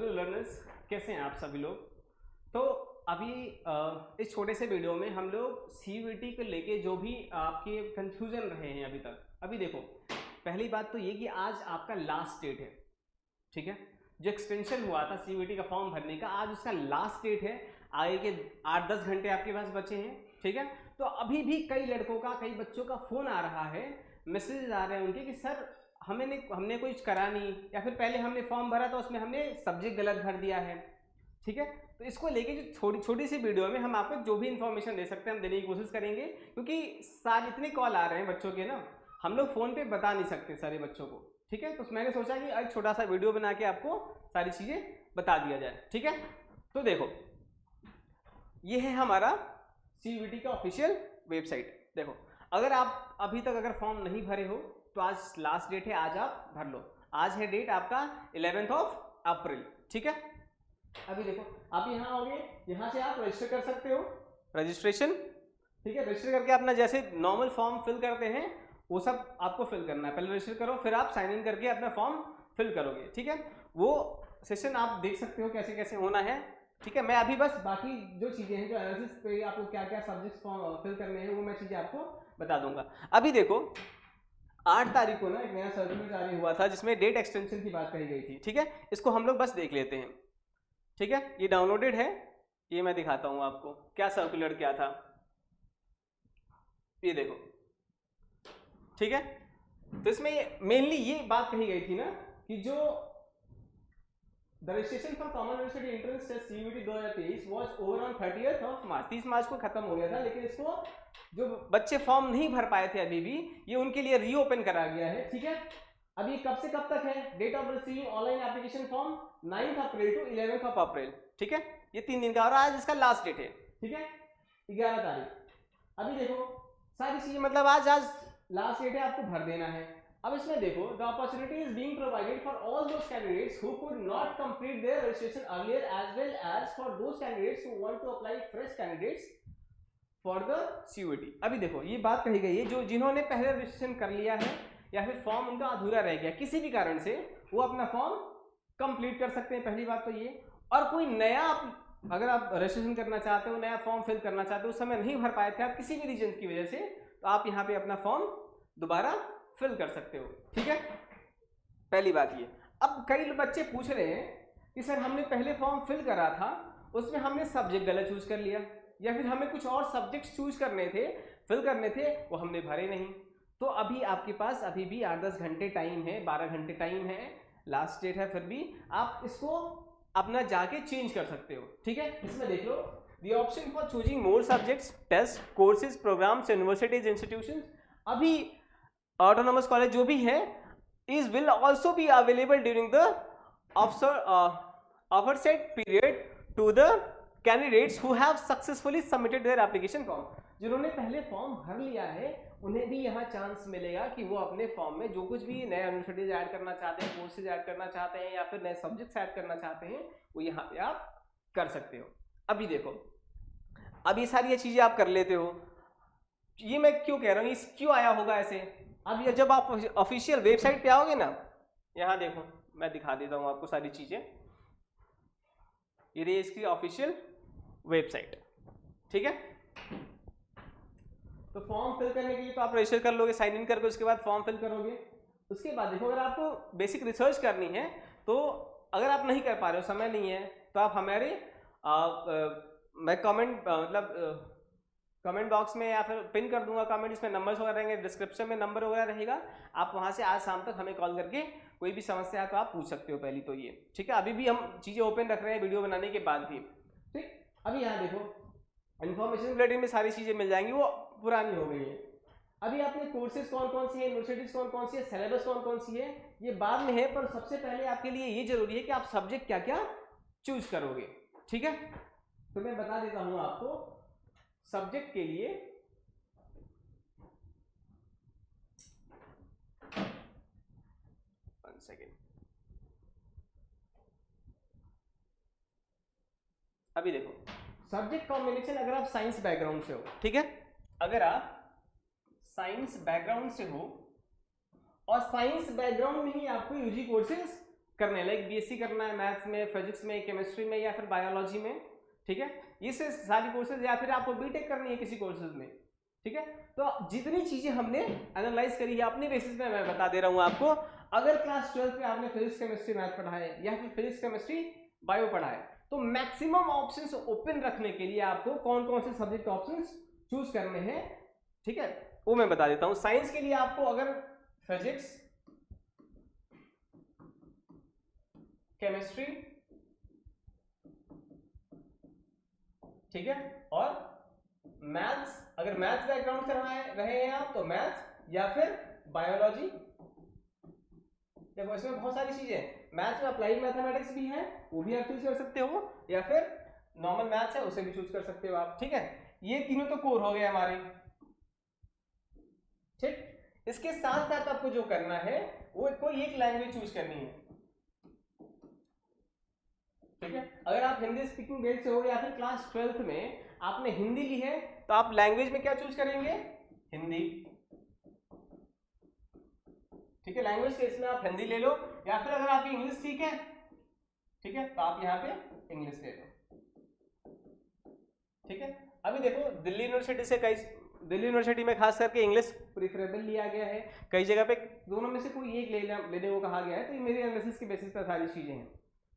Hello learners, कैसे हैं आप सभी लोग। तो अभी इस छोटे से वीडियो में हम लोग सीयूईटी को लेके जो भी आपके कंफ्यूजन रहे हैं अभी देखो, पहली बात तो ये कि आज आपका लास्ट डेट है, ठीक है। जो एक्सटेंशन हुआ था सीयूईटी का फॉर्म भरने का, आज उसका लास्ट डेट है। आगे के 8-10 घंटे आपके पास बचे हैं, ठीक है। तो अभी भी कई लड़कों का, कई बच्चों का फ़ोन आ रहा है, मैसेज आ रहे हैं उनके कि सर हमने कुछ करा नहीं, या फिर पहले हमने फॉर्म भरा तो उसमें हमने सब्जेक्ट गलत भर दिया है, ठीक है। तो इसको लेके जो छोटी सी वीडियो में हम आपको जो भी इन्फॉर्मेशन दे सकते हैं हम देने की कोशिश करेंगे, क्योंकि सारे इतने कॉल आ रहे हैं बच्चों के ना, हम लोग फ़ोन पे बता नहीं सकते सारे बच्चों को, ठीक है। तो मैंने सोचा कि एक छोटा सा वीडियो बना के आपको सारी चीज़ें बता दिया जाए, ठीक है। तो देखो, ये है हमारा सीयूईटी का ऑफिशियल वेबसाइट। देखो, अगर आप अभी तक अगर फॉर्म नहीं भरे हो तो आज लास्ट डेट है, आज आप भर लो। आज है डेट आपका 11 अप्रैल, ठीक है। अभी देखो, आप यहाँ आओगे, यहाँ से आप रजिस्टर कर सकते हो, रजिस्ट्रेशन, ठीक है। रजिस्टर करके अपना जैसे नॉर्मल फॉर्म फिल करते हैं वो सब आपको फिल करना है। पहले रजिस्टर करो, फिर आप साइन इन करके अपना फॉर्म फिल करोगे, ठीक है। वो सेशन आप देख सकते हो कैसे कैसे होना है, ठीक है। मैं अभी बस बाकी जो चीज़ें हैं, जो एनालिसिस पे आपको क्या क्या सब्जेक्ट्स फॉर्म फिल करने हैं, वो मैं चीज़ें आपको बता दूंगा। अभी देखो, 8 तारीख को ना एक नया सर्कुलर जारी हुआ था जिसमें डेट एक्सटेंशन की बात कही गई थी, ठीक है। इसको हम लोग बस देख लेते हैं, ठीक है। ये डाउनलोडेड है, ये मैं दिखाता हूँ आपको क्या सर्कुलर क्या था, ये देखो, ठीक है। तो इसमें मेनली ये बात कही गई थी ना कि जो the registration for common university entrance test CUET 2023 was over on 30 March, 30 मार्च को खत्म हो गया था। लेकिन इसको जो बच्चे फॉर्म नहीं भर पाए थे अभी भी, ये उनके लिए रीओपन करा गया है, ठीक है। अब ये कब से कब तक है? Date of receiving online application form 9 April to 11 April, ठीक है। ये 3 दिन का, और आज इसका लास्ट डेट है, ठीक है, 11 तारीख। अभी देखो सारी चीजें, मतलब आज लास्ट डेट है, आपको भर देना है। अब इसमें देखो, the opportunity is being provided for all those candidates who could not complete there registration earlier as well as for those candidates who want to apply fresh candidates for the CUET. अभी देखो, ये बात कही गई है, जो जिन्होंने पहले रजिस्ट्रेशन कर लिया है या फिर फॉर्म उनका अधूरा रह गया किसी भी कारण से, वो अपना फॉर्म कंप्लीट कर सकते हैं, पहली बात तो ये। और कोई नया अगर आप रजिस्ट्रेशन करना चाहते हो, नया फॉर्म फिल करना चाहते हो, उस समय नहीं भर पाए थे आप किसी भी रीजन की वजह से, तो आप यहाँ पे अपना फॉर्म दोबारा फिल कर सकते हो, ठीक है। पहली बात ये। अब कई बच्चे पूछ रहे हैं कि सर हमने पहले फॉर्म फिल करा था, उसमें हमने सब्जेक्ट गलत चूज कर लिया, या फिर हमें कुछ और सब्जेक्ट चूज करने थे, फिल करने थे, वो हमने भरे नहीं। तो अभी आपके पास अभी भी 8-10 घंटे टाइम है, 12 घंटे टाइम है, लास्ट डेट है, फिर भी आप इसको अपना जाके चेंज कर सकते हो, ठीक है। इसमें देख लो, the option for choosing more subjects, test, courses, programs, universities, institution, अभी ऑटोनोमस कॉलेज जो भी है is will also be available during the offer set period to the candidates who have successfully submitted their application form. जिन्होंने पहले form भर लिया है उन्हें भी यहाँ चांस मिलेगा कि वो अपने फॉर्म में जो कुछ भी नया यूनिवर्सिटीज ऐड करना चाहते हैं, कोर्सेज ऐड करना चाहते हैं, या फिर नए सब्जेक्ट्स ऐड करना चाहते हैं, वो यहाँ पे आप कर सकते हो। अभी देखो, अब ये सारी चीजें आप कर लेते हो, ये मैं क्यों कह रहा हूँ, क्यों आया होगा ऐसे। अब ये जब आप ऑफिशियल वेबसाइट पे आओगे ना, यहाँ देखो मैं दिखा देता हूँ आपको सारी चीजें, ये इसकी ऑफिशियल वेबसाइट, ठीक है। तो फॉर्म फिल करने के लिए तो आप रजिस्टर कर लोगे, साइन इन करके, उसके बाद फॉर्म फिल करोगे। उसके बाद देखो, अगर आपको बेसिक रिसर्च करनी है तो अगर आप नहीं कर पा रहे हो, समय नहीं है, तो आप हमारे मैं कमेंट बॉक्स में या फिर पिन कर दूंगा कमेंट, इसमें नंबर्स वगैरह रहेंगे, डिस्क्रिप्शन में नंबर वगैरह रहेगा, आप वहां से आज शाम तक हमें कॉल करके कोई भी समस्या है तो आप पूछ सकते हो पहली तो ये, ठीक है। अभी भी हम चीजें ओपन रख रहे हैं वीडियो बनाने के बाद भी, ठीक। अभी यहाँ देखो, इन्फॉर्मेशन बुलेटिन में सारी चीजें मिल जाएंगी, वो पुरानी हो गई है। अभी आपने कोर्सेज कौन कौन सी है, यूनिवर्सिटीज कौन कौन सी है, सिलेबस कौन कौन सी है, ये बाद में है, पर सबसे पहले आपके लिए ये जरूरी है कि आप सब्जेक्ट क्या क्या चूज करोगे, ठीक है। तो मैं बता देता हूं आपको सब्जेक्ट के लिए। सेकेंड, अभी देखो, सब्जेक्ट कॉम्बिनेशन, अगर आप साइंस बैकग्राउंड से हो, ठीक है, अगर आप साइंस बैकग्राउंड से हो और साइंस बैकग्राउंड में ही आपको यूजी कोर्सेज करने, लाइक बीएससी करना है मैथ्स में, फिजिक्स में, केमिस्ट्री में या फिर बायोलॉजी में, ठीक है, ये से सारी कोर्सेज, या फिर आपको बीटेक करनी है किसी कोर्सेज में, ठीक है। तो जितनी चीजें हमने एनालाइज करी है अपने बेसिस पे मैं बता दे रहा हूं आपको। अगर क्लास 12 में आपने फिजिक्स केमिस्ट्री मैथ पढ़ा है या फिर फिजिक्स केमिस्ट्री बायो पढ़ा है, तो मैक्सिमम ऑप्शंस ओपन रखने के लिए आपको कौन कौन से सब्जेक्ट ऑप्शंस चूज करने हैं, ठीक है, वो मैं बता देता हूं। साइंस के लिए आपको अगर फिजिक्स, केमिस्ट्री, ठीक है, और मैथ्स, अगर मैथ्स बैकग्राउंड से रहे हैं आप तो मैथ्स या फिर बायोलॉजी। देखो इसमें बहुत सारी चीजें हैं, मैथ्स में अप्लाइड मैथमेटिक्स भी है, वो भी आप चूज कर सकते हो, या फिर नॉर्मल मैथ्स है उसे भी चूज कर सकते हो आप, ठीक है। ये तीनों तो कोर हो गए हमारे, ठीक। इसके साथ साथ आपको जो करना है वो कोई एक लैंग्वेज चूज करनी है, ठीक है। अगर आप हिंदी स्पीकिंग बेस से हो या फिर क्लास 12th में आपने हिंदी ली है तो आप लैंग्वेज में क्या चूज करेंगे, हिंदी, ठीक है। लैंग्वेज के इसमें आप हिंदी ले लो, या फिर अगर आपकी इंग्लिश ठीक है, ठीक है, तो आप यहाँ पे इंग्लिश ले लो, ठीक है। अभी देखो दिल्ली यूनिवर्सिटी से दिल्ली यूनिवर्सिटी में खास करके इंग्लिश प्रिफरेबल लिया गया है, कई जगह पे दोनों में से कोई एक लेने को कहा गया है, तो ये मेरी एनालिसिस के बेसिस पर सारी चीजें हैं,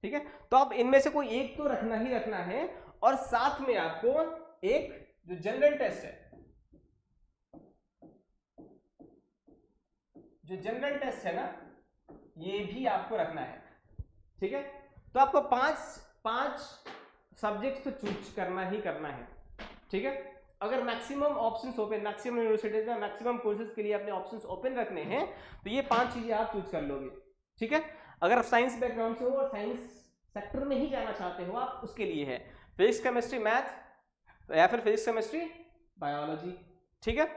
ठीक है। तो अब इनमें से कोई एक तो रखना ही रखना है, और साथ में आपको एक जो जनरल टेस्ट है, जो जनरल टेस्ट है ना, ये भी आपको रखना है, ठीक है। तो आपको पांच सब्जेक्ट तो चूज करना ही करना है, ठीक है। अगर maximum options open, maximum universities में मैक्सिमम कोर्सेज के लिए अपने ऑप्शंस ओपन रखने हैं, तो ये 5 चीजें आप चूज कर लोगे, ठीक है। अगर साइंस बैकग्राउंड से हो और साइंस सेक्टर में ही जाना चाहते हो आप, उसके लिए है फिजिक्स केमिस्ट्री मैथ या फिर फिजिक्स केमिस्ट्री बायोलॉजी, ठीक है।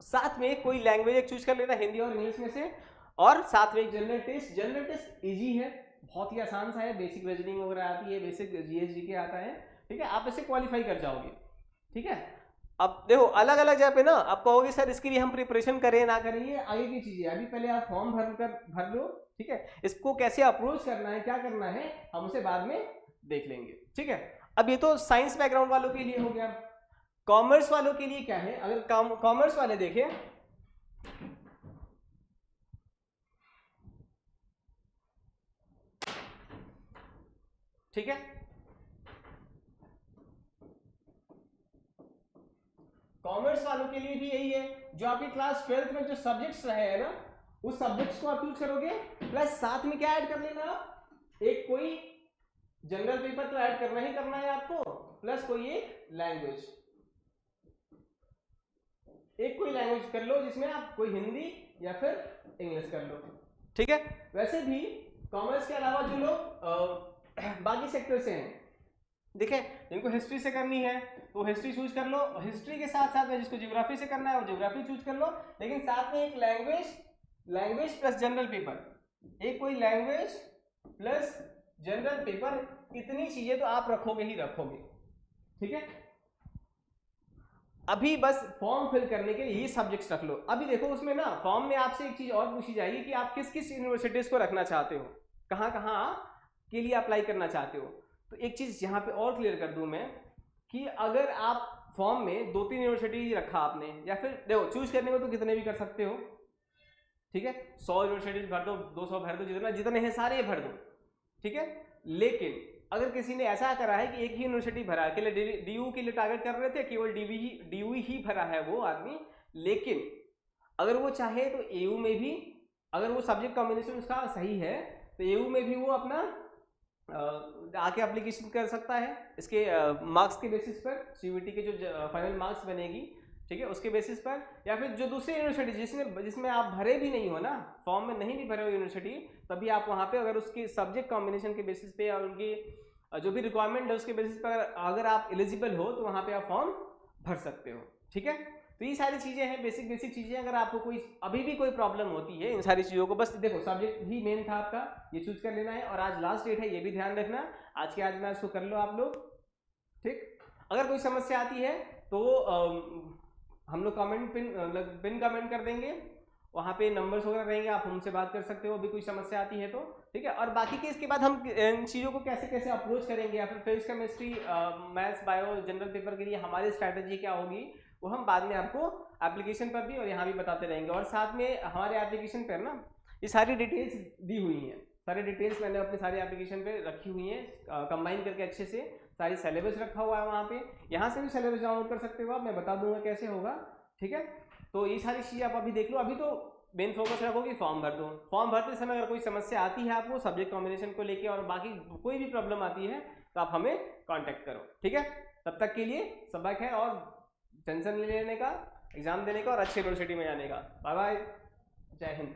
साथ में कोई लैंग्वेज एक चूज कर लेना, हिंदी और इंग्लिश में से, और साथ में एक general test. General test easy है, बहुत ही आसान सा है, बेसिक रीजनिंग वगैरह आती है, बेसिक जीएस जीके आता है, ठीक है, आप इसे क्वालिफाई कर जाओगे, ठीक है। अब देखो अलग अलग जगह पे ना आप कहोगे सर इसके लिए हम प्रिपरेशन करें ना करें, ये आगे की चीजें, अभी पहले आप फॉर्म भर लो, ठीक है। इसको कैसे अप्रोच करना है, क्या करना है, हम उसे बाद में देख लेंगे, ठीक है। अब ये तो साइंस बैकग्राउंड वालों के लिए हो गया। कॉमर्स वालों के लिए क्या है, अगर कॉमर्स वाले देखें, ठीक है, कॉमर्स वालों के लिए भी यही है, जो आपकी क्लास 12th में जो सब्जेक्ट्स रहे हैं ना, उस सब्जेक्ट्स को आप चूज करोगे, प्लस साथ में क्या ऐड कर लेना आप, एक कोई जनरल पेपर तो ऐड करना ही करना है आपको, प्लस कोई एक लैंग्वेज, एक कोई लैंग्वेज कर लो जिसमें आप कोई हिंदी या फिर इंग्लिश कर लो, ठीक है। वैसे भी कॉमर्स के अलावा जो लोग बाकी सेक्टर से हैं, देखें जिनको हिस्ट्री से करनी है तो हिस्ट्री चूज कर लो, हिस्ट्री के साथ साथ में जिसको ज्योग्राफी से करना है वो ज्योग्राफी चूज कर लो, लेकिन साथ में एक लैंग्वेज प्लस जनरल पेपर, एक कोई लैंग्वेज प्लस जनरल पेपर, इतनी चीजें तो आप रखोगे ही रखोगे, ठीक है। अभी बस फॉर्म फिल करने के लिए ये सब्जेक्ट्स रख लो। अभी देखो उसमें ना फॉर्म में आपसे एक चीज और पूछी जाएगी कि आप किस किस यूनिवर्सिटीज को रखना चाहते हो, कहाँ कहाँ के लिए अप्लाई करना चाहते हो। तो एक चीज यहाँ पे और क्लियर कर दूं मैं कि अगर आप फॉर्म में 2-3 यूनिवर्सिटी रखा आपने, या फिर देखो चूज करने को तो कितने भी कर सकते हो, ठीक है, 100 यूनिवर्सिटीज भर दो, 200 भर दो, जितने हैं सारे भर दो, ठीक है। लेकिन अगर किसी ने ऐसा करा है कि एक ही यूनिवर्सिटी भरा, अकेले डीयू के लिए टारगेट कर रहे थे, केवल डीयू ही भरा है वो आदमी, लेकिन अगर वो चाहे तो एयू में भी, अगर वो सब्जेक्ट कॉम्बिनेशन उसका सही है तो एयू में भी वो अपना आके एप्लीकेशन कर सकता है, इसके मार्क्स के बेसिस पर, सीयूईटी के जो फाइनल मार्क्स बनेगी, ठीक है, उसके बेसिस पर, या फिर जो दूसरी यूनिवर्सिटी जिसमें आप भरे भी नहीं हो ना, फॉर्म में नहीं भी भरे हो यूनिवर्सिटी, तभी आप वहाँ पे अगर उसकी सब्जेक्ट कॉम्बिनेशन के बेसिस पे और उनकी जो भी रिक्वायरमेंट है उसके बेसिस पर अगर आप एलिजिबल हो तो वहाँ पे आप फॉर्म भर सकते हो, ठीक है। तो ये सारी चीजें हैं, बेसिक चीजें। अगर आपको कोई अभी भी कोई प्रॉब्लम होती है इन सारी चीजों को, बस देखो सब्जेक्ट ही मेन था आपका, ये चूज कर लेना है, और आज लास्ट डेट है ये भी ध्यान रखना, आज के आज में इसको कर लो आप लोग, ठीक। अगर कोई समस्या आती है तो हम लोग कमेंट पिन कमेंट कर देंगे, वहाँ पे नंबर्स वगैरह रहेंगे, आप हमसे बात कर सकते हो अभी कोई समस्या आती है तो, ठीक है। और बाकी के इसके बाद हम इन चीज़ों को कैसे कैसे अप्रोच करेंगे, या फिर physics chemistry maths bio general paper के लिए हमारी स्ट्रैटेजी क्या होगी, वो हम बाद में आपको एप्लीकेशन पर भी और यहाँ भी बताते रहेंगे। और साथ में हमारे एप्लीकेशन पर ना ये सारी डिटेल्स दी हुई हैं, सारी डिटेल्स मैंने अपने सारे एप्लीकेशन पे रखी हुई हैं कंबाइन करके अच्छे से, सारी सिलेबस रखा हुआ है वहाँ पे, यहाँ से भी सिलेबस डाउनलोड कर सकते हो आप, मैं बता दूंगा कैसे होगा, ठीक है। तो ये सारी चीज़ें आप अभी देख लो। अभी तो मेन फोकस रखो कि फॉर्म भर दो। फॉर्म भरते समय अगर कोई समस्या आती है आपको सब्जेक्ट कॉम्बिनेशन को लेके और बाकी कोई भी प्रॉब्लम आती है तो आप हमें कांटेक्ट करो, ठीक है। तब तक के लिए सबक है और टेंशन नहीं लेने का, एग्जाम देने का और अच्छे यूनिवर्सिटी में जाने का। बाय बाय, जय हिंद।